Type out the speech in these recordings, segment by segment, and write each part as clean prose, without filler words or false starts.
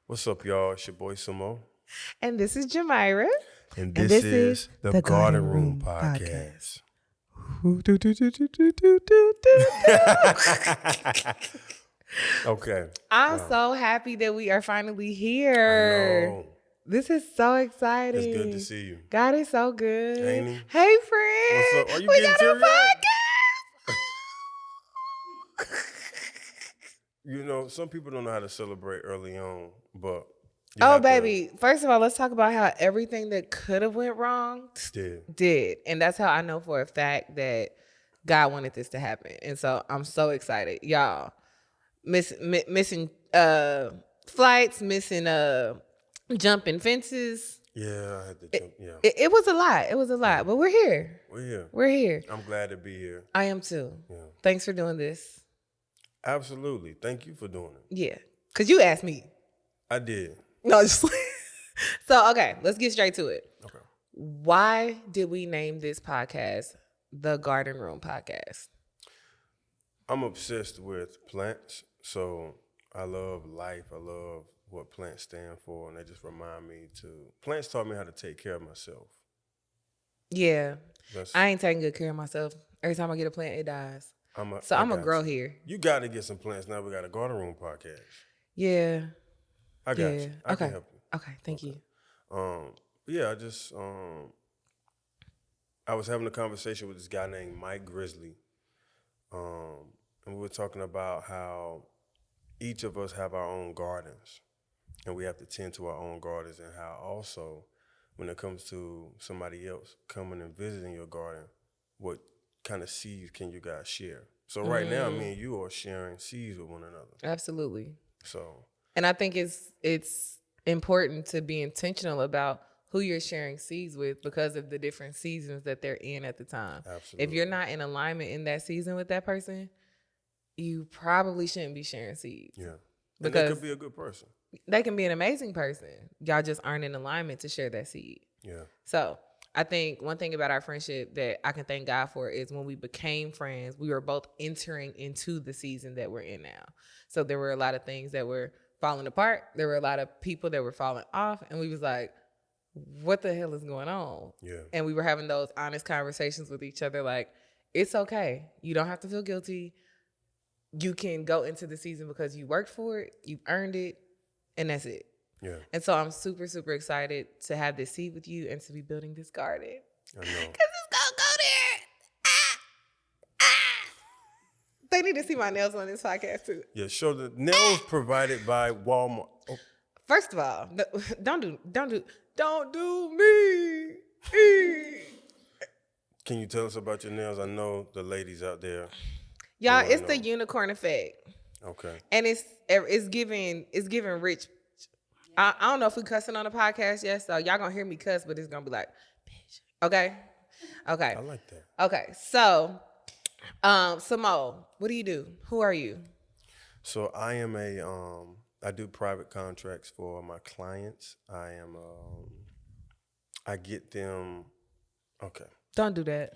What's up, y'all? It's your boy Sumo. And this is Jamira. And this is the Garden Room Podcast. Okay. I'm so happy that we are finally here. I know. This is so exciting. It's good to see you. God is so good. Ain't he? Hey, friend. What's up? Are you we getting got teary-eyed? a podcast. You know, some people don't know how to celebrate early on, but Oh, baby. First of all, let's talk about how everything that could have went wrong did. And that's how I know for a fact that God wanted this to happen. And so I'm so excited. Y'all, missing flights, missing jumping fences. Yeah, I had to jump. Yeah. It was a lot. It was a lot. But we're here. We're here. I'm glad to be here. I am too. Yeah. Thanks for doing this. Absolutely. Thank you for doing it. Yeah. Because you asked me. I did. No, just So, okay, let's get straight to it. Okay. Why did we name this podcast the Garden Room Podcast? I'm obsessed with plants, so I love life. I love what plants stand for, and they just remind me plants taught me how to take care of myself. Yeah. I ain't taking good care of myself. Every time I get a plant, it dies. I'm going to grow here. You got to get some plants. Now we got a Garden Room Podcast. Yeah. I got you. I can help you. Okay, thank you. Yeah, I was having a conversation with this guy named Mike Grizzly, and we were talking about how each of us have our own gardens, and we have to tend to our own gardens, and how also when it comes to somebody else coming and visiting your garden, what kind of seeds can you guys share? So right now, me and you are sharing seeds with one another. Absolutely. So. And I think it's important to be intentional about who you're sharing seeds with because of the different seasons that they're in at the time. Absolutely. If you're not in alignment in that season with that person, you probably shouldn't be sharing seeds. Yeah. Because they could be a good person. They can be an amazing person. Y'all just aren't in alignment to share that seed. Yeah. So I think one thing about our friendship that I can thank God for is when we became friends, we were both entering into the season that we're in now. So there were a lot of things that were falling apart. There were a lot of people that were falling off. And we was like, what the hell is going on? Yeah. And we were having those honest conversations with each other. Like, it's okay. You don't have to feel guilty. You can go into the season because you worked for it. You earned it. And that's it. Yeah. And so I'm super, super excited to have this seed with you and to be building this garden. I know. Because it's going to go there. They need to see my nails on this podcast too. Yeah, show the nails provided by Walmart. Oh. First of all, don't do me. Can you tell us about your nails? I know the ladies out there. Y'all, it's the unicorn effect. Okay. And it's giving rich. I don't know if we cussing on the podcast yet, so y'all gonna hear me cuss, but it's gonna be like, bitch. Okay. I like that. Okay. So, Samo, what do you do? Who are you? So I am I do private contracts for my clients. I get them. Okay. Don't do that.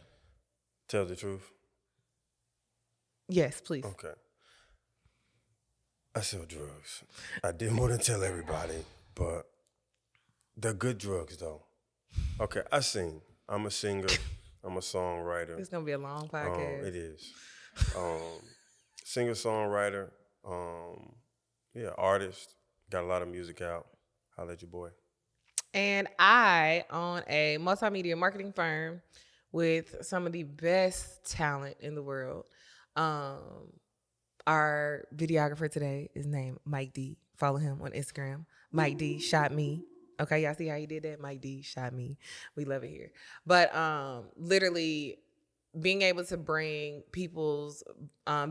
Tell the truth. Yes, please. Okay. I sell drugs. I did more than tell everybody, but they're good drugs though. Okay, I sing. I'm a singer. I'm a songwriter. It's gonna be a long podcast. It is. Singer, songwriter. Artist. Got a lot of music out. Holla at your boy. And I own a multimedia marketing firm with some of the best talent in the world. Our videographer today is named Mike D. Follow him on Instagram. Mike D shot me. Okay, y'all see how he did that? Mike D shot me. We love it here. But literally being able to bring people's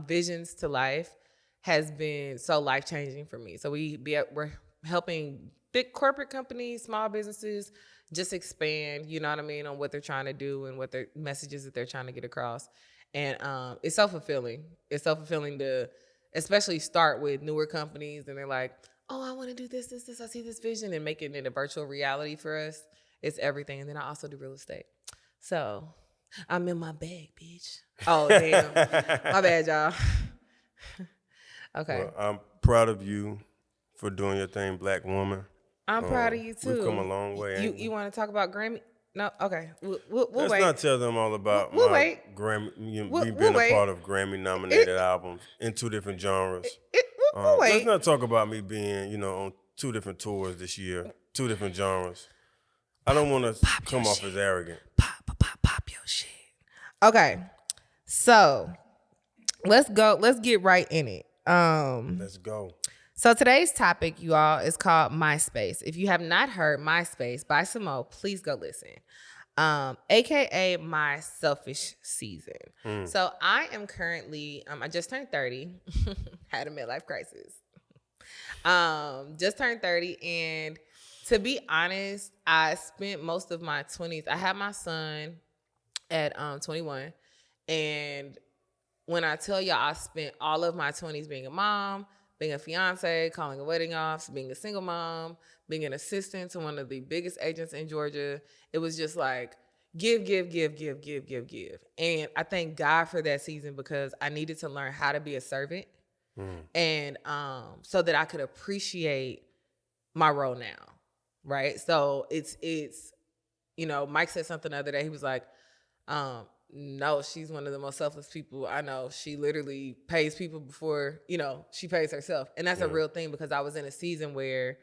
visions to life has been so life-changing for me. So we're helping big corporate companies, small businesses, just expand, you know what I mean, on what they're trying to do and what their messages that they're trying to get across. And it's so fulfilling. It's so fulfilling to especially start with newer companies and they're like, oh, I want to do this. I see this vision, and making it a virtual reality for us. It's everything. And then I also do real estate. So I'm in my bag, bitch. Oh, damn. My bad, y'all. Okay. Well, I'm proud of you for doing your thing, Black woman. I'm proud of you too. We've come a long way. You ain't we? you want to talk about Grammy? No, okay. We'll Let's wait. not tell them all about We'll my wait. Grammy, me We'll being a wait. part of Grammy-nominated albums in 2 different genres. We'll Let's wait. not talk about me being, on 2 different tours this year, 2 different genres. I don't want to come off as arrogant. Pop your shit. Okay, so let's go. Let's get right in it. Let's go. So today's topic, you all, is called MySpace. If you have not heard MySpace by Samo, please go listen. AKA my selfish season. So I am currently, I just turned 30, had a midlife crisis. Just turned 30, and to be honest, I spent most of my 20s. I had my son at 21, and when I tell y'all, I spent all of my 20s being a mom, being a fiance, calling a wedding off, being a single mom, being an assistant to one of the biggest agents in Georgia. It was just like give. And I thank God for that season because I needed to learn how to be a servant and so that I could appreciate my role now, right? So it's Mike said something the other day. He was like, no, she's one of the most selfless people I know. She literally pays people before, she pays herself. And that's a real thing because I was in a season where,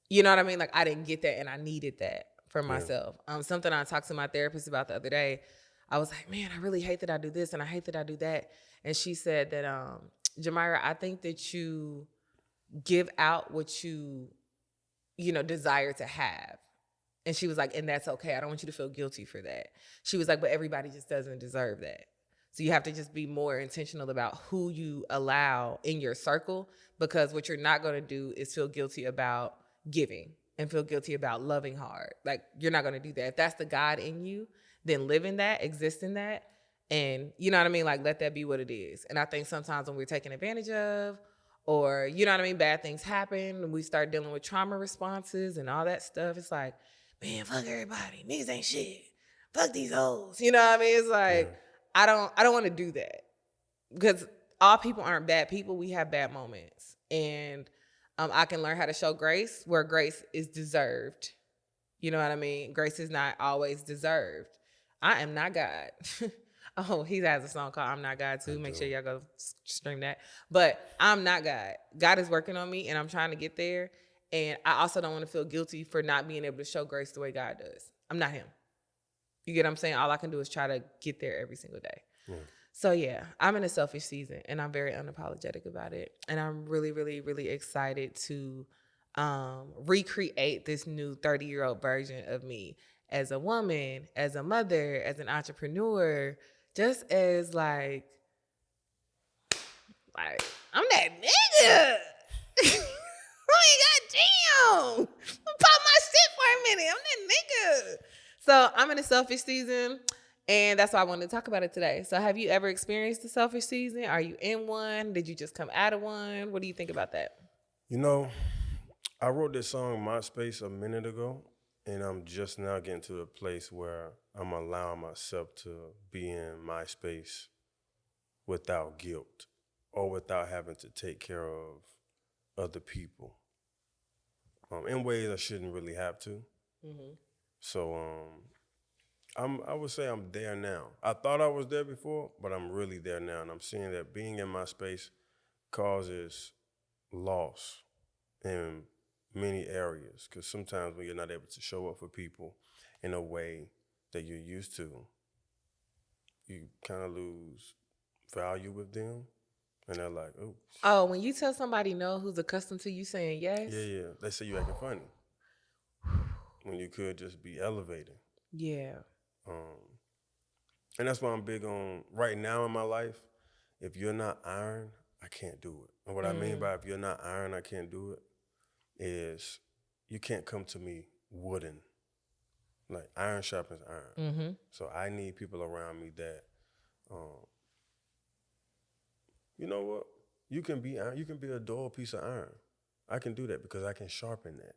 you know what I mean? Like I didn't get that and I needed that for myself. Something I talked to my therapist about the other day. I was like, man, I really hate that I do this and I hate that I do that. And she said that, Jamira, I think that you give out what you desire to have. And she was like, and that's okay. I don't want you to feel guilty for that. She was like, but everybody just doesn't deserve that. So you have to just be more intentional about who you allow in your circle, because what you're not going to do is feel guilty about giving and feel guilty about loving hard. Like you're not going to do that. If that's the God in you, then live in that, exist in that. And you know what I mean? Like let that be what it is. And I think sometimes when we're taken advantage of, or you know what I mean, bad things happen and we start dealing with trauma responses and all that stuff, it's like, man, fuck everybody. Niggas ain't shit. Fuck these hoes. You know what I mean? It's like, I don't want to do that because all people aren't bad people. We have bad moments. And I can learn how to show grace where grace is deserved. You know what I mean? Grace is not always deserved. I am not God. Oh, he has a song called I'm Not God too. Make sure y'all go stream that. But I'm not God. God is working on me and I'm trying to get there. And I also don't want to feel guilty for not being able to show grace the way God does. I'm not him. You get what I'm saying? All I can do is try to get there every single day. Yeah. So yeah, I'm in a selfish season and I'm very unapologetic about it. And I'm really, really, really excited to recreate this new 30-year-old version of me as a woman, as a mother, as an entrepreneur, just as like I'm that nigga. Damn, pop my shit for a minute. I'm that nigga. So I'm in a selfish season, and that's why I wanted to talk about it today. So have you ever experienced a selfish season? Are you in one? Did you just come out of one? What do you think about that? I wrote this song, MySpace, a minute ago, and I'm just now getting to the place where I'm allowing myself to be in MySpace without guilt or without having to take care of other people. In ways I shouldn't really have to. Mm-hmm. So I would say I'm there now. I thought I was there before, but I'm really there now. And I'm seeing that being in my space causes loss in many areas. Because sometimes when you're not able to show up for people in a way that you're used to, you kind of lose value with them. And they're like, ooh. Oh, when you tell somebody no who's accustomed to you saying yes? Yeah. They say you acting funny. When you could just be elevating. Yeah. And that's why I'm big on, right now in my life, if you're not iron, I can't do it. And what I mean by if you're not iron, I can't do it, is you can't come to me wooden. Like iron sharpens iron. Mm-hmm. So I need people around me that, you know what? You can be iron. You can be a dull piece of iron. I can do that because I can sharpen that.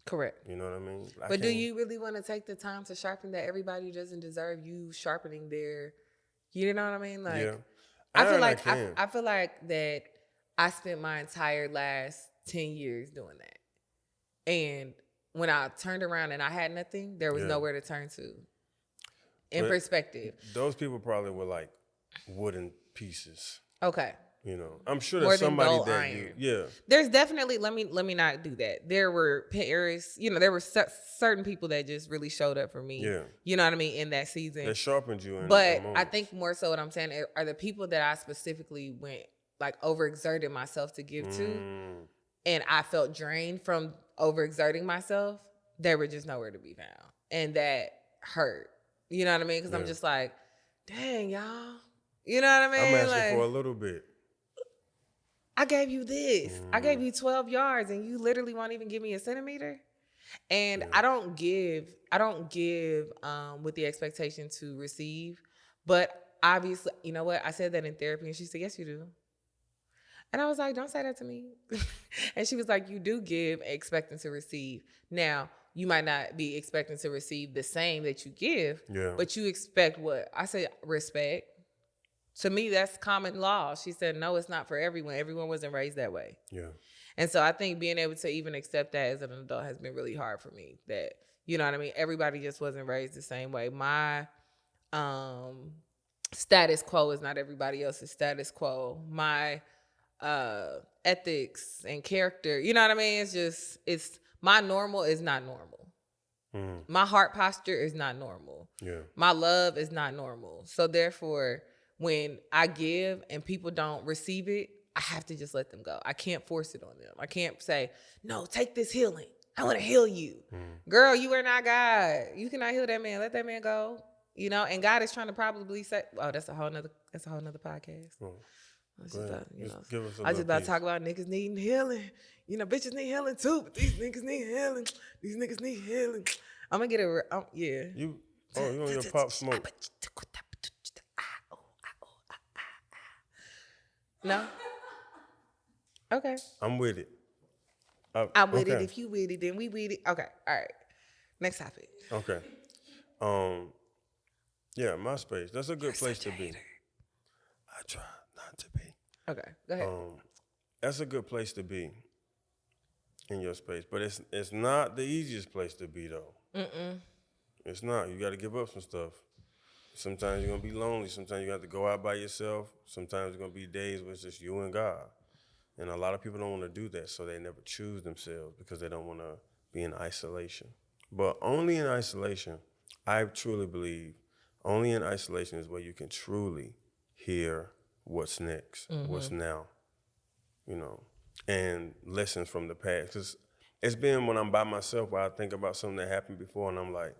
Correct. You know what I mean? But do you really want to take the time to sharpen that? Everybody doesn't deserve you sharpening their, you know what I mean? Like, yeah. I feel like that I spent my entire last 10 years doing that. And when I turned around and I had nothing, there was nowhere to turn to. In perspective. Those people probably were like wooden pieces. Okay. You know, I'm sure More there's than somebody dull that iron. yeah. There's definitely, let me not do that. There were pairs, you know, there were certain people that just really showed up for me. Yeah. You know what I mean, in that season. That sharpened you in But moments. I think more so what I'm saying are the people that I specifically went, like, overexerted myself to give to, and I felt drained from overexerting myself, they were just nowhere to be found. And that hurt. You know what I mean? Because I'm just like, dang, y'all. You know what I mean? I'm asking for a little bit. I gave you this. I gave you 12 yards and you literally won't even give me a centimeter. And I don't give with the expectation to receive. But obviously, you know what? I said that in therapy and she said, yes, you do. And I was like, don't say that to me. And she was like, you do give expecting to receive. Now, you might not be expecting to receive the same that you give, but you expect what? I said, respect. To me, that's common law. She said, no, it's not for everyone. Everyone wasn't raised that way. Yeah. And so I think being able to even accept that as an adult has been really hard for me. That, you know what I mean? Everybody just wasn't raised the same way. My status quo is not everybody else's status quo. My ethics and character, you know what I mean? It's my normal is not normal. My heart posture is not normal. Yeah. My love is not normal. So therefore, when I give and people don't receive it, I have to just let them go. I can't force it on them. I can't say, no, take this healing. I want to heal you. Girl, you are not God. You cannot heal that man. Let that man go. You know, and God is trying to probably say, oh, that's a whole nother podcast. I was just about to talk about niggas needing healing. You know, bitches need healing too, but these niggas need healing. These niggas need healing. I'm gonna get a yeah. You on your Pop Smoke. No? Okay. I'm with it. I'm with it. If you with it, then we with it. Okay. All right. Next topic. Okay. Yeah, MySpace. That's a good place to be. I try not to be. Okay. Go ahead. That's a good place to be in your space. But it's not the easiest place to be though. It's not. You gotta give up some stuff. Sometimes you're gonna be lonely. Sometimes you have to go out by yourself. Sometimes it's gonna be days where it's just you and God. And a lot of people don't want to do that, so they never choose themselves because they don't want to be in isolation. But only in isolation, I truly believe, only in isolation is where you can truly hear what's next, what's now, you know, and lessons from the past. Because it's been when I'm by myself where I think about something that happened before and I'm like,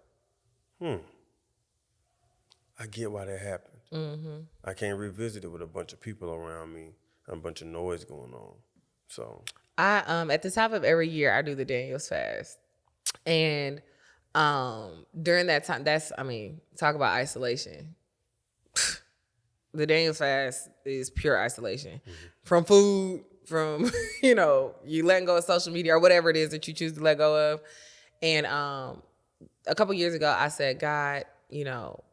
I get why that happened. I can't revisit it with a bunch of people around me and a bunch of noise going on. So I at the top of every year I do the Daniel's fast. And during that time, talk about isolation. The Daniel's fast is pure isolation. From food, from, you know, you letting go of social media or whatever it is that you choose to let go of. And a couple years ago I said, God, you know,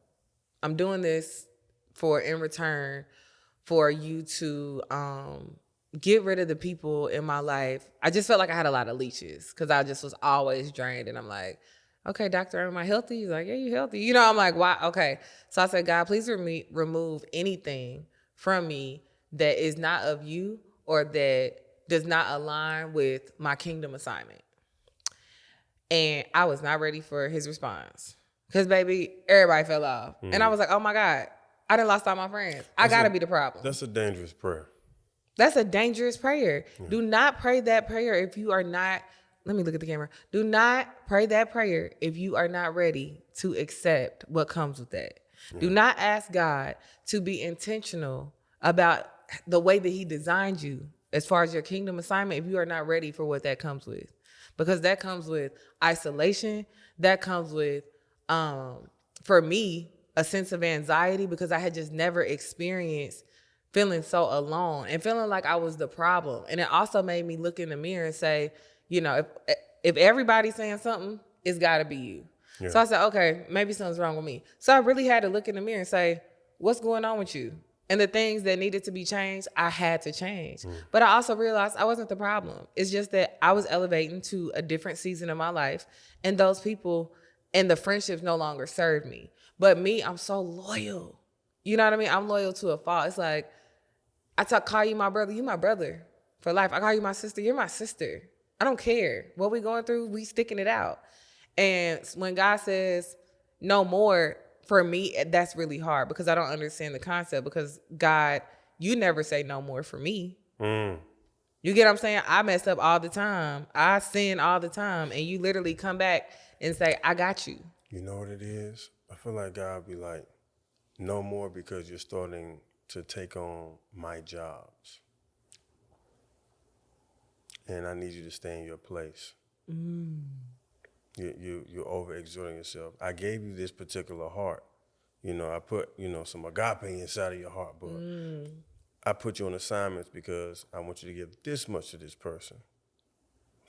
I'm doing this in return for you to get rid of the people in my life. I just felt like I had a lot of leeches because I just was always drained. And I'm like, okay, doctor, am I healthy? He's like, yeah, you healthy. You know, I'm like, why? Okay. So I said, God, please remove anything from me that is not of you or that does not align with my kingdom assignment. And I was not ready for his response. Because, baby, everybody fell off. And I was like, oh, my God, I done lost all my friends. I got to be the problem. That's a dangerous prayer. That's a dangerous prayer. Yeah. Do not pray that prayer if you are not, let me look at the camera. Do not pray that prayer if you are not ready to accept what comes with that. Yeah. Do not ask God to be intentional about the way that he designed you as far as your kingdom assignment if you are not ready for what that comes with. Because that comes with isolation. That comes with, for me, a sense of anxiety because I had just never experienced feeling so alone and feeling like I was the problem. And it also made me look in the mirror and say, you know, if everybody's saying something, it's got to be you. So I said, okay, maybe something's wrong with me. So I really had to look in the mirror and say, what's going on with you? And the things that needed to be changed, I had to change. But I also realized I wasn't the problem. It's just that I was elevating to a different season of my life. And those people and the friendships no longer served me. But me, I'm so loyal. You know what I mean? I'm loyal to a fault. It's like, call you my brother, you my brother for life. I call you my sister, you're my sister. I don't care. What we going through, we sticking it out. And when God says no more, for me, that's really hard because I don't understand the concept because God, you never say no more for me. You get what I'm saying? I mess up all the time. I sin all the time. And you literally come back and say, I got you. You know what it is? I feel like God be like, no more because you're starting to take on my jobs. And I need you to stay in your place. You're overexerting yourself. I gave you this particular heart. You know, I put, some agape inside of your heart, but I put you on assignments because I want you to give this much to this person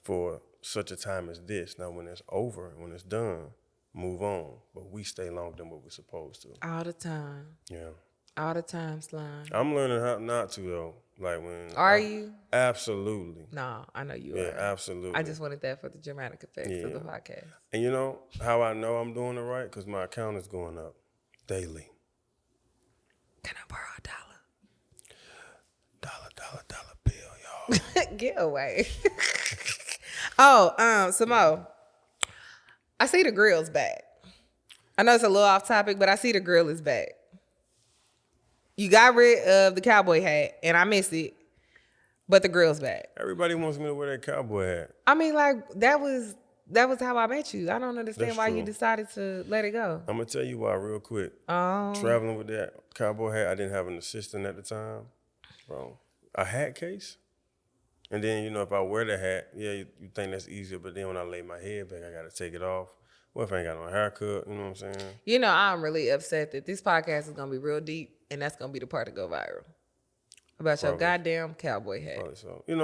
for such a time as this. Now, when it's over, when it's done, move on. But we stay longer than what we're supposed to. All the time. Yeah. All the time, Slime. I'm learning how not to, though. Like when. Are you? Absolutely. No, I know you Yeah, are. absolutely. I just wanted that for the dramatic effects of the podcast. And you know how I know I'm doing it right? Because my account is going up daily. Can I borrow Dollar bill, y'all. $1? Get away. Samo, I see the grill's back. I know it's a little off topic, but I see the grill is back. You got rid of the cowboy hat, and I miss it, but the grill's back. Everybody wants me to wear that cowboy hat. I mean, like, that was how I met you. I don't understand That's why true. you decided to let it go. I'm going to tell you why real quick. Traveling with that cowboy hat, I didn't have an assistant at the time. Bro, a hat case? And then, if I wear the hat, you think that's easier, but then when I lay my head back, I got to take it off. What if I ain't got no haircut? You know what I'm saying? I'm really upset that this podcast is going to be real deep, and that's going to be the part to go viral. About your goddamn cowboy hat. Probably so. You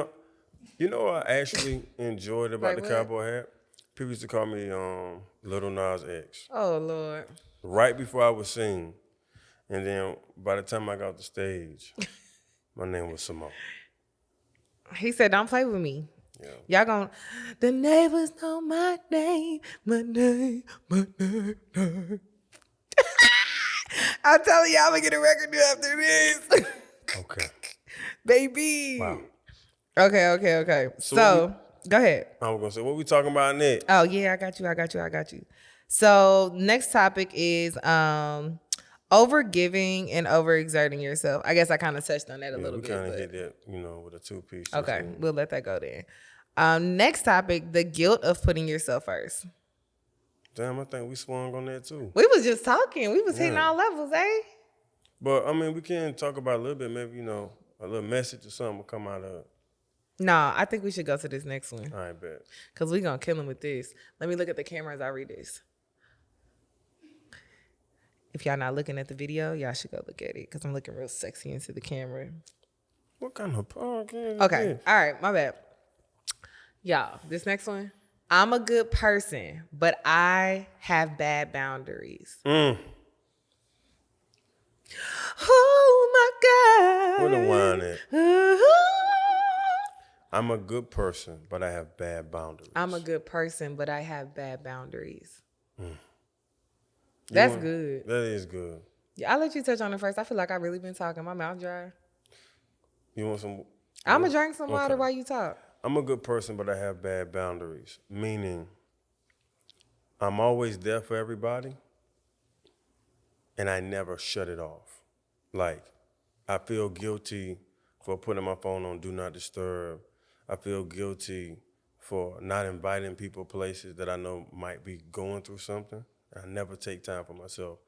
know what I actually enjoyed about the cowboy hat? People used to call me Little Nas X. Oh, Lord. Right before I was sing. And then by the time I got off the stage, my name was Samo. He said, don't play with me. Yeah. Y'all gonna, the neighbors know my name. I'm telling y'all, I'm gonna get a record deal after this. Okay. Baby. Wow. Okay. So go ahead. I was going to say, what we talking about next? Oh, yeah, I got you. So next topic is overgiving and overexerting yourself. I guess I kind of touched on that a little bit. We kind of hit that, with a two-piece. Okay, we'll let that go then. Next topic, the guilt of putting yourself first. Damn, I think we swung on that too. We was just talking. We was hitting all levels, eh? But, I mean, we can talk about a little bit, maybe, a little message or something will come out of it. No, I think we should go to this next one. All right, bet. Because we're going to kill him with this. Let me look at the camera as I read this. If y'all not looking at the video, y'all should go look at it because I'm looking real sexy into the camera. What kind of podcast? Okay. All right. My bad. Y'all, this next one. I'm a good person, but I have bad boundaries. Oh, my God. Where the wine at? I'm a good person, but I have bad boundaries. I'm a good person, but I have bad boundaries. That's good. That is good. Yeah, I'll let you touch on it first. I feel like I've really been talking. My mouth dry. You want some? I'm going to drink some water while you talk. I'm a good person, but I have bad boundaries. Meaning, I'm always there for everybody, and I never shut it off. Like, I feel guilty for putting my phone on Do Not Disturb. I feel guilty for not inviting people places that I know might be going through something. I never take time for myself.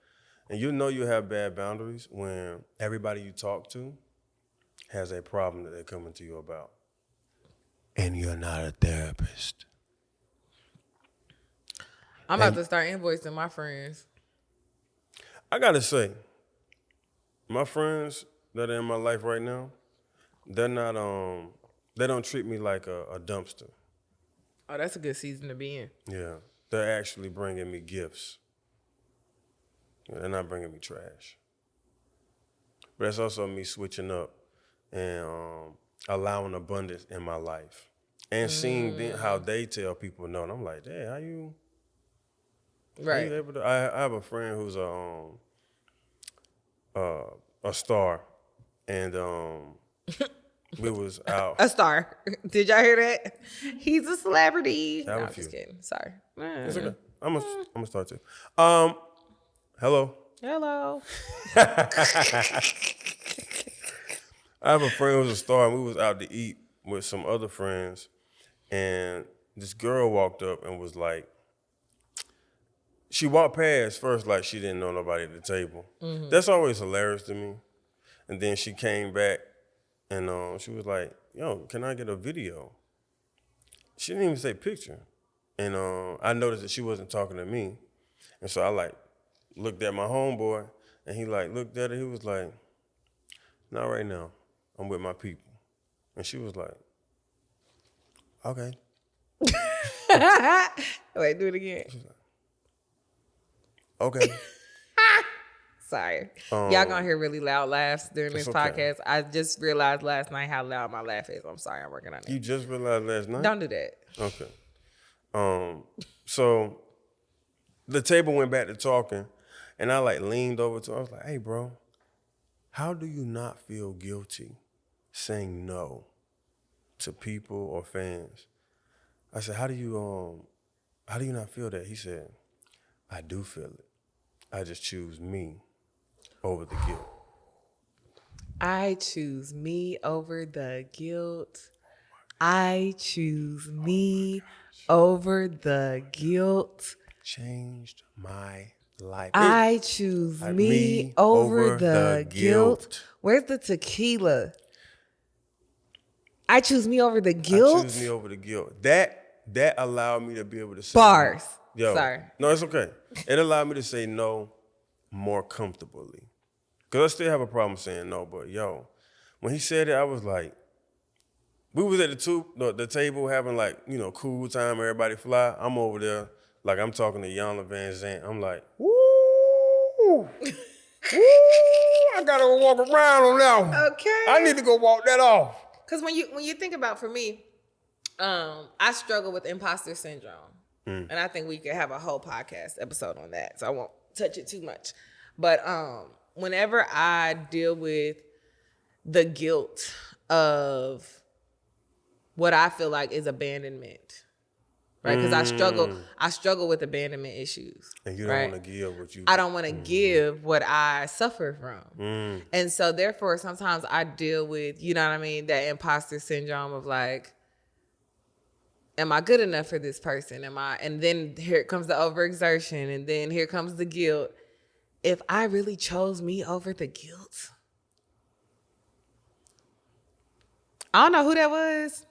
And you have bad boundaries when everybody you talk to has a problem that they're coming to you about. And you're not a therapist. I'm about to start invoicing my friends. I got to say, my friends that are in my life right now, they're not, they don't treat me like a dumpster. Oh, that's a good season to be in. Yeah. They're actually bringing me gifts. They're not bringing me trash. but that's also me switching up and allowing abundance in my life and seeing how they tell people no. And I'm like, damn, how you able to? I have a friend who's a star, and we was out. A star. Did y'all hear that? He's a celebrity. Have No, a I'm few. just kidding. Sorry. It's okay. I'm gonna start too. Hello. Hello. I have a friend who's a star, and we was out to eat with some other friends, and this girl walked up and was like, she walked past first like she didn't know nobody at the table. Mm-hmm. That's always hilarious to me. And then she came back, and she was like, yo, can I get a video? She didn't even say picture. And I noticed that she wasn't talking to me. And so I like looked at my homeboy, and he like looked at her. He was like, not right now. I'm with my people. And she was like, okay. Wait, do it again. Okay. Sorry. Y'all gonna hear really loud laughs during this okay. podcast. I just realized last night how loud my laugh is. I'm sorry, I'm working on it. You just realized last night? Don't do that. Okay. So the table went back to talking, and I like leaned over to her. I was like, hey, bro, how do you not feel guilty saying no to people or fans? I said, how do you not feel that? He said, I do feel it. I just choose me over the guilt. I choose me over the guilt. I choose me over the guilt. Changed my life. I choose me over the guilt. Where's the tequila? I choose me over the guilt. I choose me over the guilt. That allowed me to be able to say bars. No. Yo, sorry. No, it's okay. It allowed me to say no more comfortably. Because I still have a problem saying no, but yo, when he said it, I was like, we was at the table having like, cool time, everybody fly. I'm over there, like I'm talking to Yana Van Zant. I'm like, woo, woo, I gotta go walk around on that one. Okay. I need to go walk that off. Because when you think about, for me, I struggle with imposter syndrome. And I think we could have a whole podcast episode on that. So I won't touch it too much. But whenever I deal with the guilt of what I feel like is abandonment, right? Because I struggle with abandonment issues. And you don't want to give what you... I don't want to give what I suffer from. And so therefore, sometimes I deal with, you know what I mean, that imposter syndrome of like, am I good enough for this person? And then here comes the overexertion, and then here comes the guilt. If I really chose me over the guilt, I don't know who that was,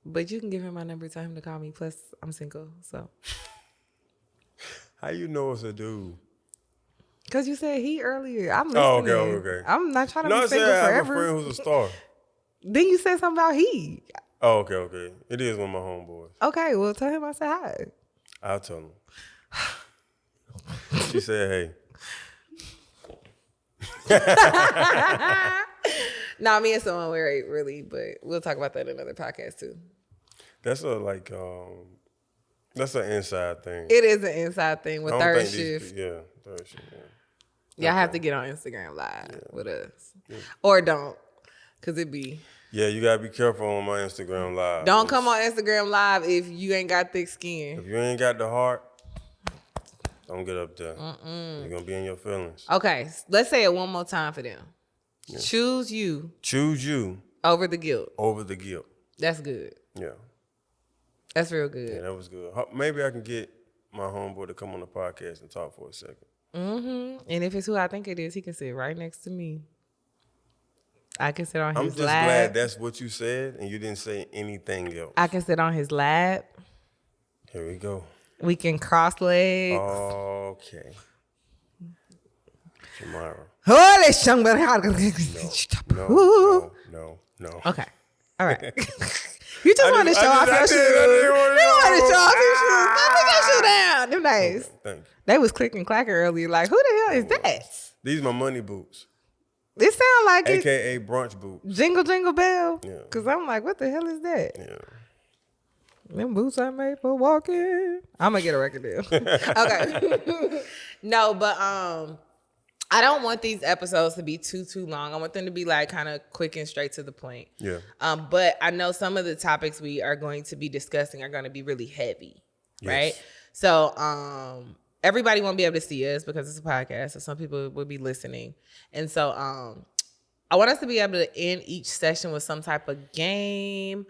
but you can give him my number, tell him to call me. Plus, I'm single, so. How you know it's a dude? Because you said he earlier. I'm listening. Oh, okay. I'm not trying to be I single said I have a forever. friend who's a star. Then you said something about he. Oh, okay. It is one of my homeboys. Okay, well, tell him I said hi. I'll tell him. She said, hey. Nah, me and someone we're really, but we'll talk about that in another podcast too. That's that's an inside thing. It is an inside thing with third shift. Third shift, Y'all have to get on Instagram Live with us. Yeah. Or don't, because it be. Yeah, you got to be careful on my Instagram Live. Don't come on Instagram Live if you ain't got thick skin. If you ain't got the heart, don't get up there. You're going to be in your feelings. Okay, let's say it one more time for them. Yeah. Choose you. Choose you. Over the guilt. Over the guilt. That's good. Yeah. That's real good. Yeah, that was good. Maybe I can get my homeboy to come on the podcast and talk for a second. And if it's who I think it is, he can sit right next to me. I can sit on his lap. I'm just glad that's what you said and you didn't say anything else. I can sit on his lap. Here we go. We can cross legs. Okay. Tomorrow. Holy No. Okay. All right. You just want to show off your shoes. You want to show off your shoes. Put your shoe down. They're nice. Okay, thank you. They was clicking clacking earlier. Like, who the hell is that? These are my money boots. It sound like it. AKA brunch boots. Jingle, jingle bell. Yeah. Because I'm like, what the hell is that? Yeah. Them boots I made for walking. I'm going to get a record deal. Okay. No, but I don't want these episodes to be too long. I want them to be like kind of quick and straight to the point. Yeah. But I know some of the topics we are going to be discussing are going to be really heavy, right? So everybody won't be able to see us because it's a podcast, so some people will be listening. And so I want us to be able to end each session with some type of game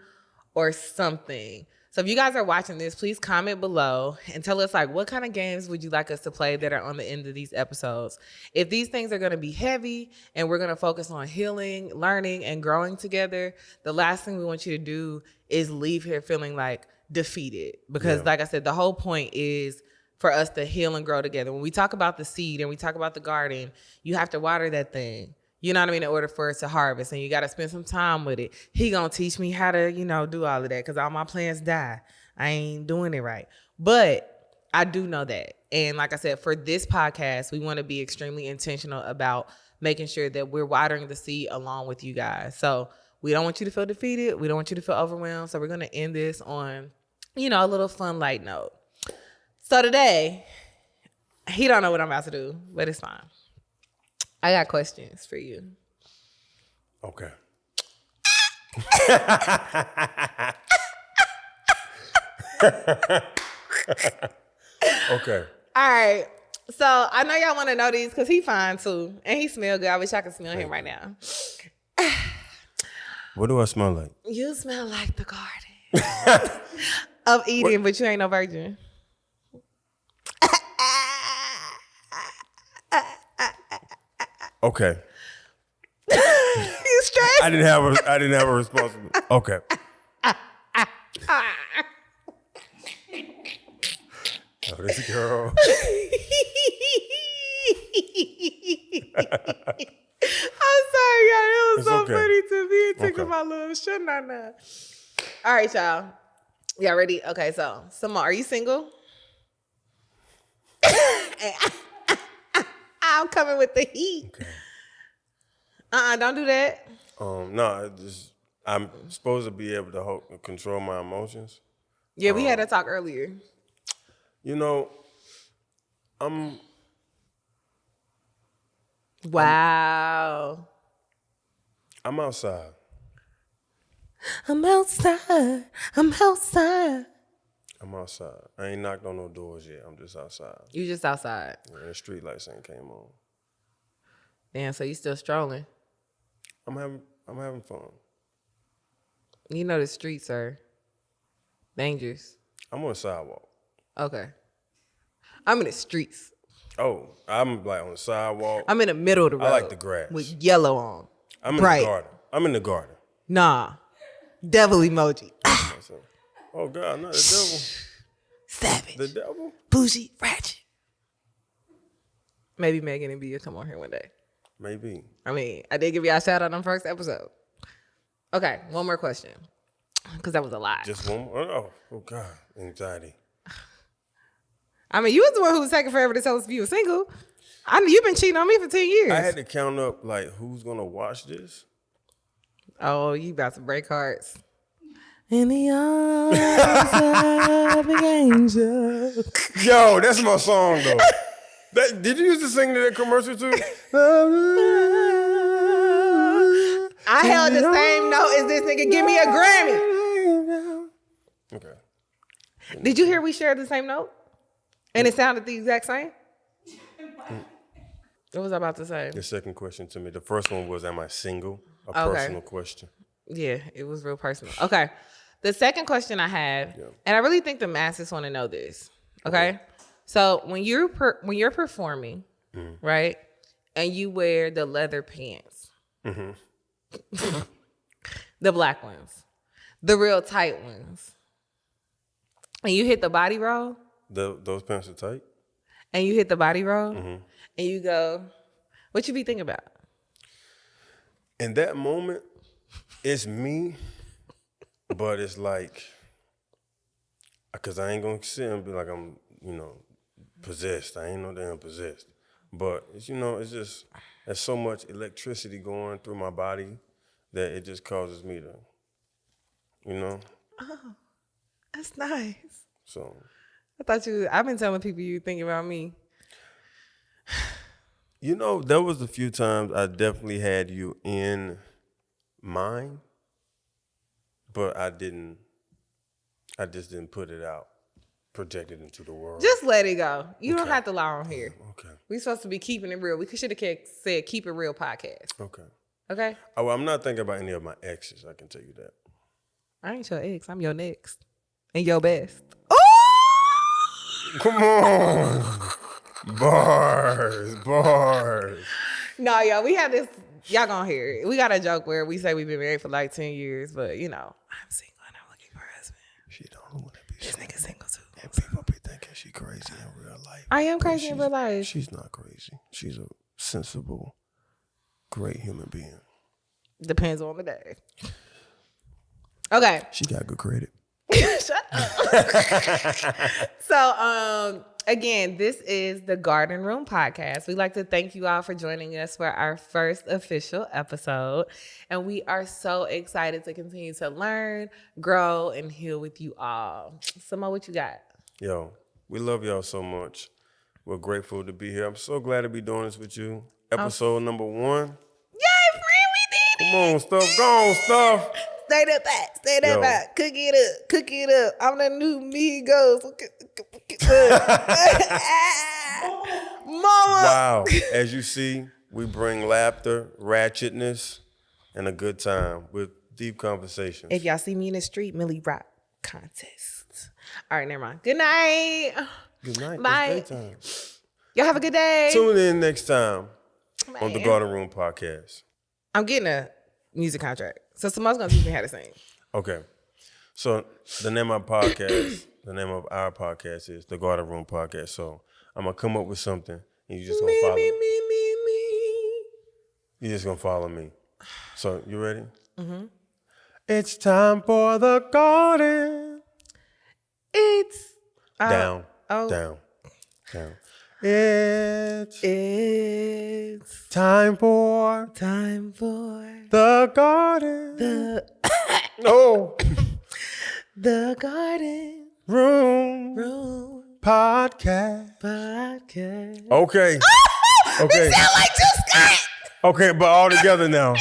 or something. So if you guys are watching this, please comment below and tell us like what kind of games would you like us to play that are on the end of these episodes. If these things are going to be heavy and we're going to focus on healing, learning, and growing together, the last thing we want you to do is leave here feeling like defeated. Because like I said, the whole point is for us to heal and grow together. When we talk about the seed and we talk about the garden, you have to water that thing. You know what I mean? In order for it to harvest, and you got to spend some time with it. He gonna teach me how to, do all of that because all my plants die. I ain't doing it right. But I do know that. And like I said, for this podcast, we want to be extremely intentional about making sure that we're watering the seed along with you guys. So we don't want you to feel defeated. We don't want you to feel overwhelmed. So we're going to end this on, a little fun, light note. So today, he don't know what I'm about to do, but it's fine. I got questions for you. Okay. Okay. All right. So I know y'all want to know these because he fine too. And he smell good. I wish I could smell him right now. What do I smell like? You smell like the garden of Eden, but you ain't no virgin. Okay. You stressed? I didn't have a responsibility. Okay. Oh, this girl. I'm sorry, y'all. It was It's so okay. funny to me. It took Okay. my little shanana. All right, y'all. Y'all ready? Okay, so Simone, are you single? I'm coming with the heat. Okay. Don't do that. No, I'm supposed to be able to control my emotions. Yeah, we had a talk earlier. Wow. I'm outside. I'm outside. I'm outside. I'm outside. I ain't knocked on no doors yet. I'm just outside. You just outside. And the street lights ain't came on. Damn, so you still strolling. I'm having fun. You know the streets are dangerous. I'm on the sidewalk. Okay. I'm in the streets. Oh, I'm like on the sidewalk. I'm in the middle of the road. I like the grass. With yellow on. I'm in Bright. the garden. I'm in the garden. Nah. Devil emoji. Oh God, not the devil. Savage. The devil? Bougie. Ratchet. Maybe Megan and B will come on here one day. Maybe. I mean, I did give y'all a shout out on the first episode. Okay, one more question. Because that was a lot. Just one more? Oh God, anxiety. I mean, you was the one who was taking forever to tell us if you were single. I knew you've been cheating on me for 10 years. I had to count up like who's gonna watch this. Oh, you about to break hearts. In the arms of an angel. Yo, that's my song though. Did you used to sing to that commercial too? I held the same note as this nigga. Give me a Grammy. Okay. Did you hear we shared the same note? And it sounded the exact same? What was I about to say? The second question to me. The first one was, am I single? A Okay. personal question. Yeah, it was real personal. Okay. The second question I have, and I really think the masses want to know this. Okay. So when you're performing, right, and you wear the leather pants, the black ones, the real tight ones, and you hit the body roll, Those pants are tight? and you hit the body roll, and you go, what you be thinking about? In that moment, it's me, but it's like, because I ain't going to sit and be like I'm, possessed. I ain't no damn possessed. But it's, it's just there's so much electricity going through my body that it just causes me to, That's nice. So I've been telling people you thinking about me. there was a few times I definitely had you in mind, but I just didn't put it out, project it into the world. Just let it go. You don't have to lie on here. Okay. We supposed to be keeping it real. We should have said keep it real podcast. Okay. Okay? Oh, well, I'm not thinking about any of my exes, I can tell you that. I ain't your ex. I'm your next. And your best. Come on. Bars. No, y'all, we have this. Y'all gonna hear it. We got a joke where we say we've been married for like 10 years, but I'm single and I'm looking for a husband. She don't want to be This nigga single too. And people be thinking she crazy in real life. I am crazy in real life. She's not crazy. She's a sensible, great human being. Depends on the day. Okay. She got good credit. Shut up. So, again, this is the Garden Room Podcast. We'd like to thank you all for joining us for our first official episode. And we are so excited to continue to learn, grow, and heal with you all. Samo, what you got? Yo, we love y'all so much. We're grateful to be here. I'm so glad to be doing this with you. Episode number 1. Yay, friend, we did it. Come on, Stuff. Go on, Stuff. Stay that back. Stay that back. Cook it up. I'm the new Migos. Mama. Wow. As you see, we bring laughter, ratchetness, and a good time with deep conversations. If y'all see me in the street, Millie Rock contest. All right, never mind. Good night. Good night. Bye. It's daytime. Y'all have a good day. Tune in next time Bye. on the Garden Room Podcast. I'm getting a music contract. So someone's going to teach me how to sing. Okay. So the name of our podcast, is the Garden Room Podcast. So I'm going to come up with something and you're just going to follow me. You're just going to follow me. So you ready? Mm-hmm. It's time for the garden. It's Down. It's time for the garden. The Garden Room podcast. Okay. Oh, Okay. It sound like Jill Scott. Okay, but all together now.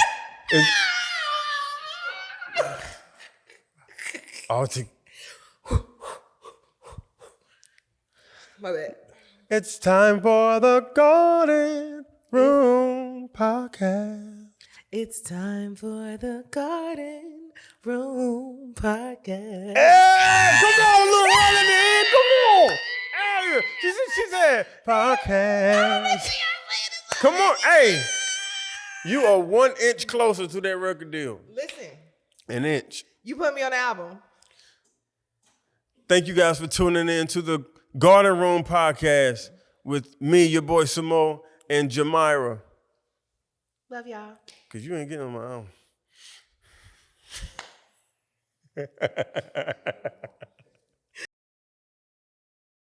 My bad. It's time for the Garden Room Podcast. It's time for the Garden Room Podcast. Hey, come on, little Helen, come on. Hey, she said podcast. Come on, hey. You are 1 inch closer to that record deal. Listen, An inch. you put me on the album. Thank you guys for tuning in to the Garden Room Podcast with me, your boy Samo, and Jamira. Love y'all. Because you ain't getting on my own.